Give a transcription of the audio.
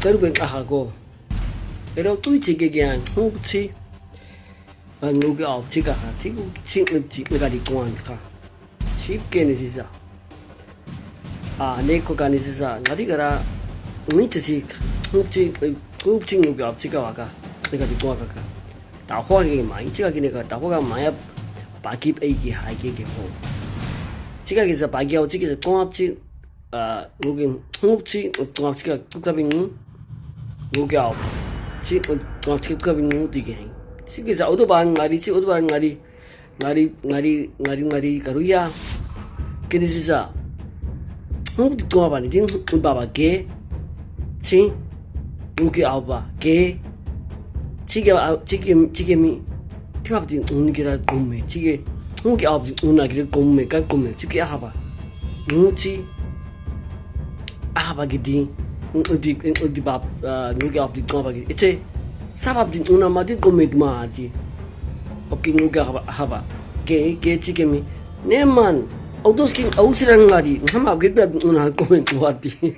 그리고 하고 그리고 또 지게기한 호치 누가 없지가 지금 내가 리콘가 쉽게는 진짜 내 거가니 진짜 나디가라 미치지 호치 누가 없지가 와가 내가 리콘가 다호하게 많이 지가기 내가 다호가 많이 바퀴 에이기 하이게 호 지가기서 바퀴하고 지게서 공합지 여기 홍업치 공합치가 국가빙 여기 아홉 치 공합치 국가빙 어디게 지게서 오토반 나리 오토반 나리 가루야 그래서 홍업 공합하니 진 바바 게치 여기 아홉 게 지게미 티합진 운기라 공매 지게 홍기 아홉 운나기를 공매 깔 공매 지게 아봐 누치 아바기디 우디 밥 누가 앞뒤 거바기 이제 사밥진 우나마디 고메드마디 오케이 누가 하바 게 지게미 내만 오도스킨 아우스라는 말이 한마 그때 우나 고멘 좋았디